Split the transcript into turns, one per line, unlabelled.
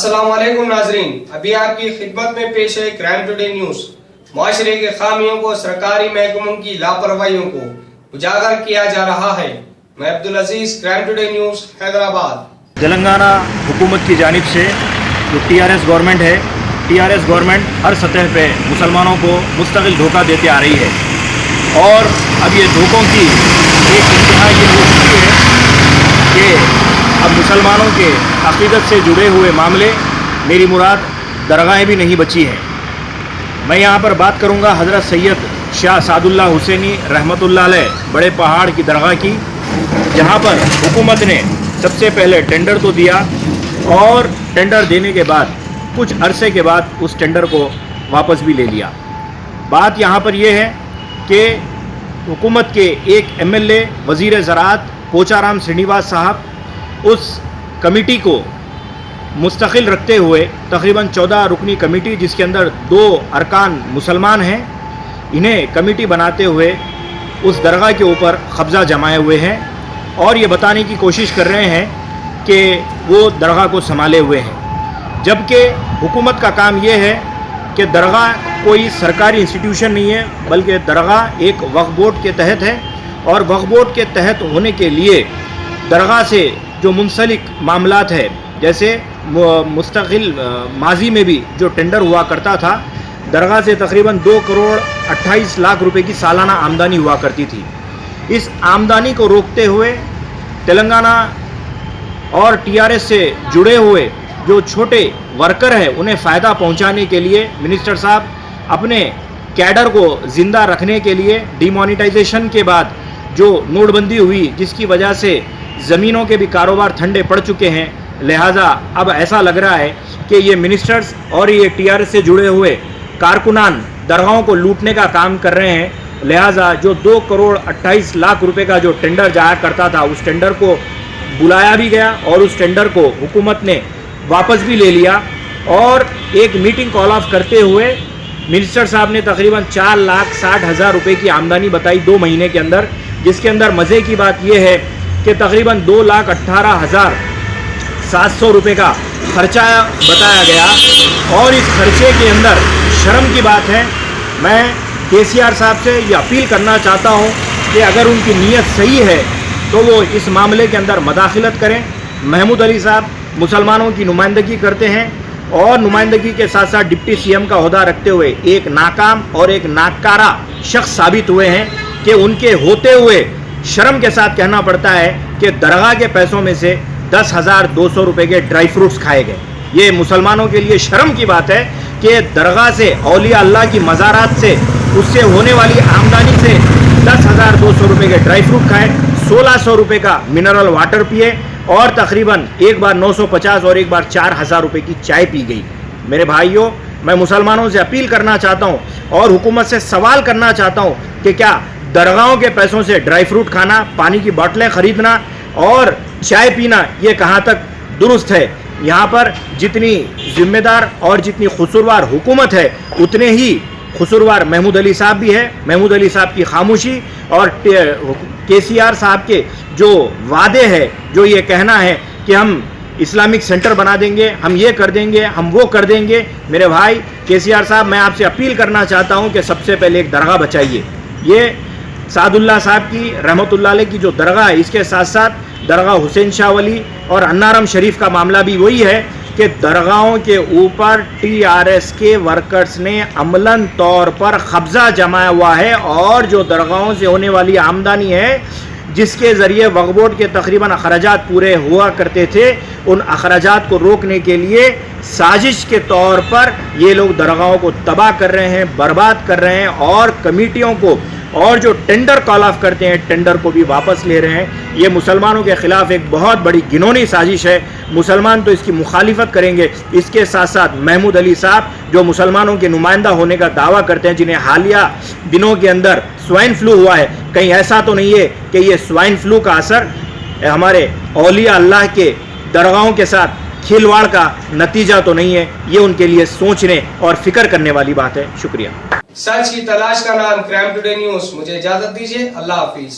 अस्सलाम वालेकुम नाजरीन, अभी आपकी खिदमत में पेश है क्राइम टुडे न्यूज। माशरे के खामियों को, सरकारी महकमों की लापरवाहियों को उजागर किया जा रहा है। मैं Abdul Aziz, crime today news, Hyderabad.
Telangana हुकूमत की जानिब से जो टीआरएस गवर्नमेंट है, टीआरएस गवर्नमेंट हर सतह पे मुसलमानों को मुस्तकिल धोखा देते आ रही है और अब ये धोखों की एक इंतहा ये हो चुकी है कि अब मुसलमानों के अक़ीदत से जुड़े हुए मामले, मेरी मुराद दरगाहें भी नहीं बची हैं। मैं यहाँ पर बात करूँगा हज़रत सैयद शाह सादुल्लाह हुसैनी रहमतुल्लाह अलैह बड़े पहाड़ की दरगाह की, जहाँ पर हुकूमत ने सबसे पहले टेंडर तो दिया और टेंडर देने के बाद कुछ अरसे के बाद उस टेंडर को वापस भी ले लिया। बात यहाँ पर यह है कि हुकूमत के एक एमएलए वज़ीर ज़राअत पोचाराम श्रीनिवास साहब उस कमेटी को मुस्तकिल रखते हुए तकरीबन 14 रुकनी कमेटी, जिसके अंदर 2 अरकान मुसलमान हैं, इन्हें कमेटी बनाते हुए उस दरगाह के ऊपर कब्ज़ा जमाए हुए हैं और ये बताने की कोशिश कर रहे हैं कि वो दरगाह को संभाले हुए हैं। जबकि हुकूमत का काम ये है कि दरगाह कोई सरकारी इंस्टीट्यूशन नहीं है, बल्कि दरगाह एक वक्फ बोर्ड के तहत है और वक्फ बोर्ड के तहत होने के लिए दरगाह से जो मुंसलिक मामलात है, जैसे मुस्तकिल माजी में भी जो टेंडर हुआ करता था, दरगाह से तकरीबन 2 करोड़ 28 लाख रुपए की सालाना आमदनी हुआ करती थी। इस आमदनी को रोकते हुए तेलंगाना और टीआरएस से जुड़े हुए जो छोटे वर्कर हैं उन्हें फ़ायदा पहुंचाने के लिए मिनिस्टर साहब अपने कैडर को ज़िंदा रखने के लिए डिमोनेटाइजेशन के बाद जो नोटबंदी हुई, जिसकी वजह से ज़मीनों के भी कारोबार ठंडे पड़ चुके हैं, लिहाजा अब ऐसा लग रहा है कि ये मिनिस्टर्स और ये टीआरएस से जुड़े हुए कारकुनान दरगाहों को लूटने का काम कर रहे हैं। लिहाजा जो 2 करोड़ 28 लाख रुपए का जो टेंडर जाया करता था, उस टेंडर को बुलाया भी गया और उस टेंडर को हुकूमत ने वापस भी ले लिया और एक मीटिंग कॉल ऑफ करते हुए मिनिस्टर साहब ने तकरीबन 4,60,000 रुपये की आमदनी बताई 2 महीने के अंदर, जिसके अंदर मज़े की बात यह है कि तकरीबन 2,18,700 रुपये का खर्चा बताया गया और इस खर्चे के अंदर शर्म की बात है। मैं केसीआर साहब से ये अपील करना चाहता हूँ कि अगर उनकी नीयत सही है तो वो इस मामले के अंदर मदाखलत करें। महमूद अली साहब मुसलमानों की नुमाइंदगी करते हैं और नुमाइंदगी के साथ साथ डिप्टी सीएम का ओहदा रखते हुए एक नाकाम और एक नाकारा शख्स साबित हुए हैं कि उनके होते हुए शर्म के साथ कहना पड़ता है कि दरगाह के पैसों में से 10,200 रुपये के ड्राई फ्रूट्स खाए गए। ये मुसलमानों के लिए शर्म की बात है कि दरगाह से, औलिया अल्लाह की मज़ारात से, उससे होने वाली आमदनी से 10,200 रुपये के ड्राई फ्रूट खाए, 1,600 रुपये का मिनरल वाटर पिए और तकरीबन एक बार 950 और एक बार 4,000 रुपये की चाय पी गई। मेरे भाइयों, मैं मुसलमानों से अपील करना चाहता हूँ और हुकूमत से सवाल करना चाहता हूँ कि क्या दरगाहों के पैसों से ड्राई फ्रूट खाना, पानी की बोतलें ख़रीदना और चाय पीना, ये कहाँ तक दुरुस्त है? यहाँ पर जितनी जिम्मेदार और जितनी कसूरवार हुकूमत है, उतने ही कसूरवार महमूद अली साहब भी है। महमूद अली साहब की खामोशी और केसीआर साहब के जो वादे हैं, जो ये कहना है कि हम इस्लामिक सेंटर बना देंगे, हम ये कर देंगे, हम वो कर देंगे। मेरे भाई केसीआर साहब, मैं आपसे अपील करना चाहता हूँ कि सबसे पहले एक दरगाह बचाइए। ये सादुल्लाह साहब की रहमतुल्लाह अलैह की जो दरगाह है, इसके साथ साथ दरगाह हुसैन शाह वली और अन्नारम शरीफ का मामला भी वही है कि दरगाहों के ऊपर टीआरएस के वर्कर्स ने अमलन तौर पर कब्ज़ा जमाया हुआ है और जो दरगाहों से होने वाली आमदनी है, जिसके ज़रिए वक्फ बोर्ड के तकरीबन अखराजात पूरे हुआ करते थे, उन अखराजात को रोकने के लिए साजिश के तौर पर ये लोग दरगाहों को तबाह कर रहे हैं, बर्बाद कर रहे हैं और कमेटियों को और जो टेंडर कॉल ऑफ करते हैं, टेंडर को भी वापस ले रहे हैं। ये मुसलमानों के ख़िलाफ़ एक बहुत बड़ी घिनौनी साजिश है। मुसलमान तो इसकी मुखालिफत करेंगे। इसके साथ साथ महमूद अली साहब, जो मुसलमानों के नुमाइंदा होने का दावा करते हैं, जिन्हें हालिया दिनों के अंदर स्वाइन फ्लू हुआ है, कहीं ऐसा तो नहीं है कि ये स्वाइन फ्लू का असर हमारे औलिया अल्लाह के दरगाहों के साथ खिलवाड़ का नतीजा तो नहीं है? ये उनके लिए सोचने और फिक्र करने वाली बात है। शुक्रिया।
सच की तलाश का नाम क्राइम टुडे न्यूज। मुझे इजाजत दीजिए। अल्लाह हाफिज।